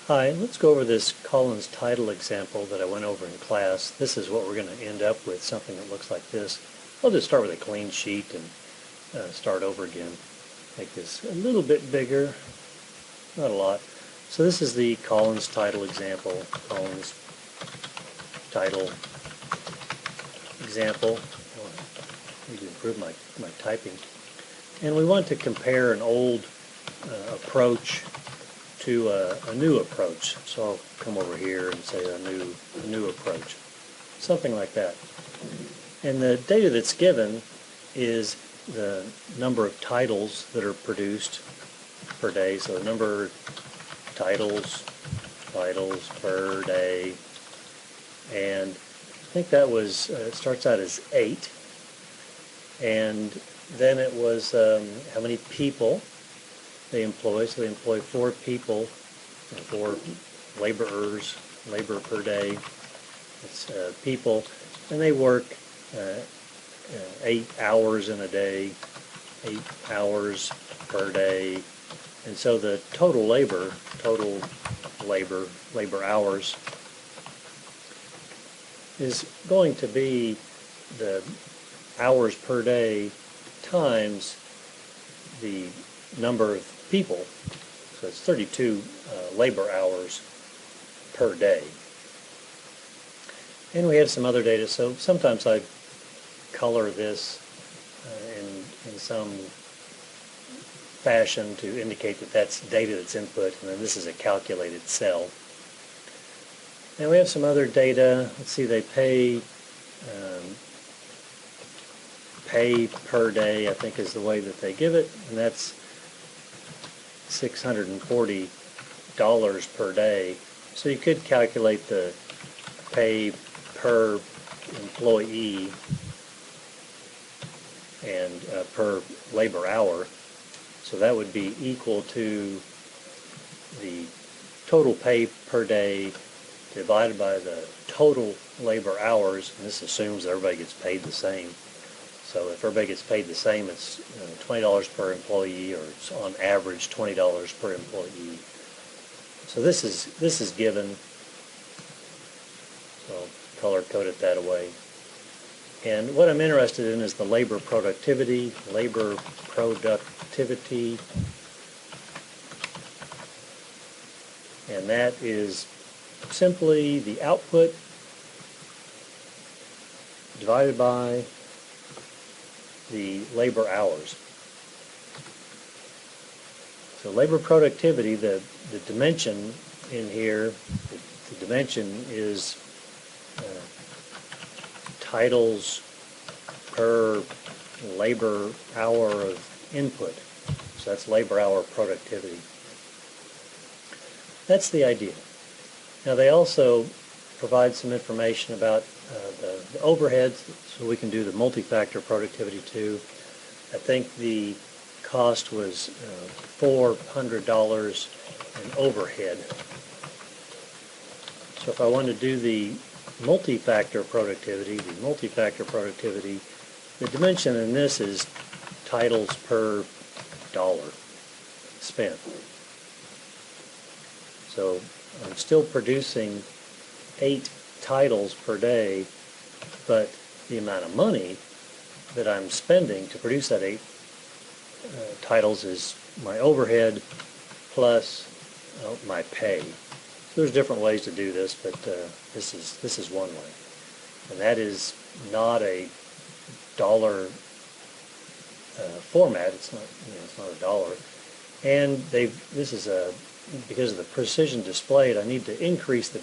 Hi, let's go over this Collins title example that I went over in class. This is what we're going to end up with, something that looks like this. I'll just start with a clean sheet and start over again. Make this a little bit bigger, not a lot. So this is the Collins title example, Collins title example. I need to improve my typing. And we want to compare an old approach to a new approach. So I'll come over here and say a new approach, something like that. And the data that's given is the number of titles that are produced per day. So the number of titles per day, and I think that was it starts out as 8, and then it was how many people they employ. So they employ 4 people, 4 laborers, labor per day. It's people, and they work 8 hours in a day, 8 hours per day, and so the total labor hours is going to be the hours per day times the number of people. So it's 32 labor hours per day. And we have some other data. So sometimes I color this in some fashion to indicate that that's data that's input, and then this is a calculated cell. Now we have some other data. Let's see, they pay per day, I think is the way that they give it, and that's $640 per day. So you could calculate the pay per employee and per labor hour. So that would be equal to the total pay per day divided by the total labor hours, and this assumes everybody gets paid the same. So if everybody gets paid the same, it's $20 per employee, or it's on average $20 per employee. So this is given. So I'll color code it that way. And what I'm interested in is the labor productivity. And that is simply the output divided by the labor hours. So labor productivity, the dimension in here, the dimension is titles per labor hour of input. So that's labor hour productivity. That's the idea. Now they also provide some information about the overheads, so we can do the multi-factor productivity too. I think the cost was $400 in overhead. So if I want to do the multi-factor productivity, the dimension in this is titles per dollar spent. So I'm still producing 8 titles per day, but the amount of money that I'm spending to produce that 8 titles is my overhead plus my pay. So there's different ways to do this, but this is one way, and that is not a dollar format. It's not it's not a dollar, and this is a because of the precision displayed. I need to increase the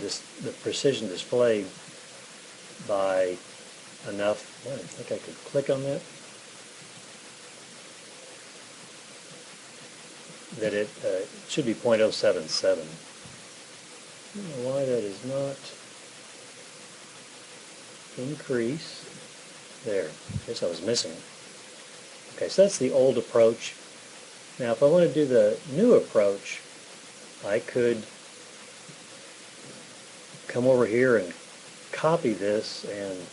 precision displayed by enough. I think I could click on that. That it should be 0.077. I don't know why that is not increase. There. I guess I was missing it. Okay, so that's the old approach. Now if I want to do the new approach, I could come over here and copy this and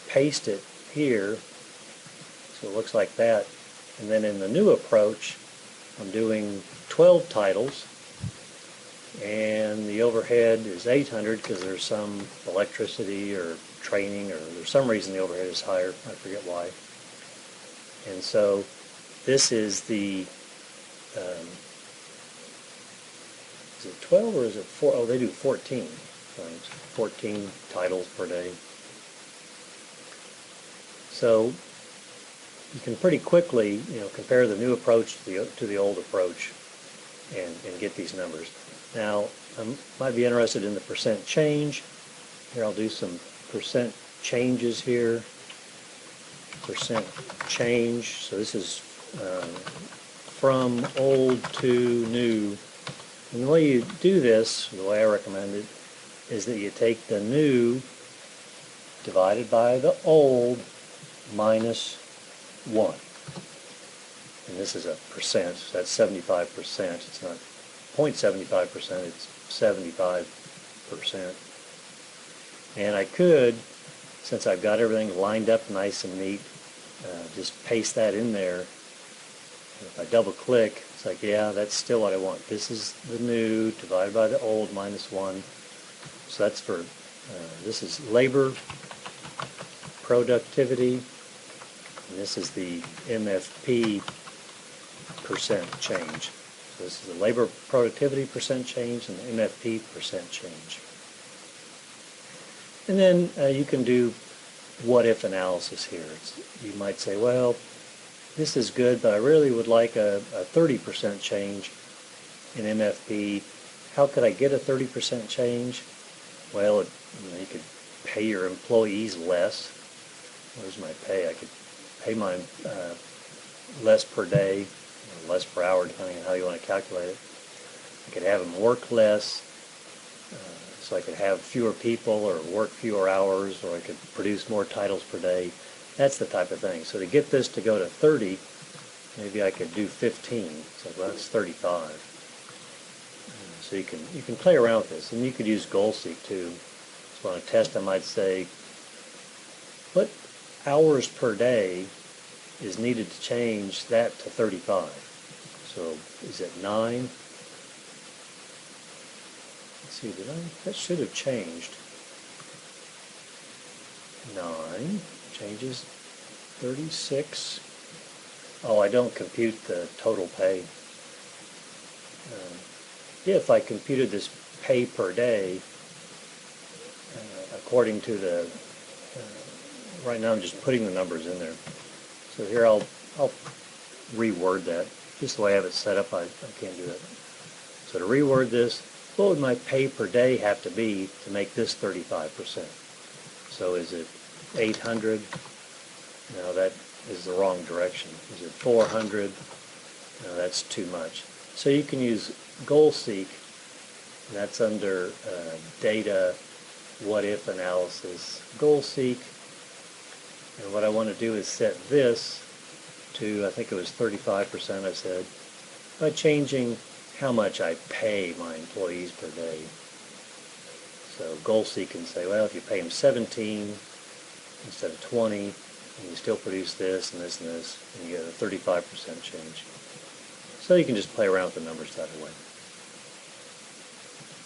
paste it here, so it looks like that. And then in the new approach, I'm doing 12 titles, and the overhead is 800 because there's some electricity or training, or there's some reason the overhead is higher. I forget why. And so this is the, is it 12 or is it 4? Oh, they do 14 things, 14 titles per day. So you can pretty quickly, compare the new approach to the old approach and get these numbers. Now, I might be interested in the percent change. Here, I'll do some percent changes here. Percent change. So this is from old to new. And the way you do this, the way I recommend it, is that you take the new divided by the old minus 1. And this is a percent, so that's 75%. It's not 0.75%, it's 75%. And I could, since I've got everything lined up nice and neat, just paste that in there. And if I double click, it's like, yeah, that's still what I want. This is the new divided by the old minus 1. So that's for, this is labor productivity, and this is the MFP percent change. So this is the labor productivity percent change and the MFP percent change. And then you can do what-if analysis here. You might say, well, this is good, but I really would like a 30% change in MFP. How could I get a 30% change? Well, you could pay your employees less. Where's my pay? I could pay mine less per day, or less per hour, depending on how you want to calculate it. I could have them work less, so I could have fewer people or work fewer hours, or I could produce more titles per day. That's the type of thing. So to get this to go to 30, maybe I could do 15. So well, that's 35. So you can play around with this, and you could use GoalSeek too. So on a test, I might say, what hours per day is needed to change that to 35? So is it 9? Let's see, that should have changed. 9 changes 36. Oh, I don't compute the total pay. If I computed this pay per day according to the, right now I'm just putting the numbers in there. So here I'll reword that. Just the way I have it set up, I can't do that. So to reword this, what would my pay per day have to be to make this 35%? So is it 800? No, that is the wrong direction. Is it 400? No, that's too much. So you can use GoalSeek. That's under data, what-if analysis, GoalSeek. And what I want to do is set this to, I think it was 35%, I said, by changing how much I pay my employees per day. So GoalSeek can say, well, if you pay them 17 instead of 20, and you still produce this and this and this, and you get a 35% change. So you can just play around with the numbers that way.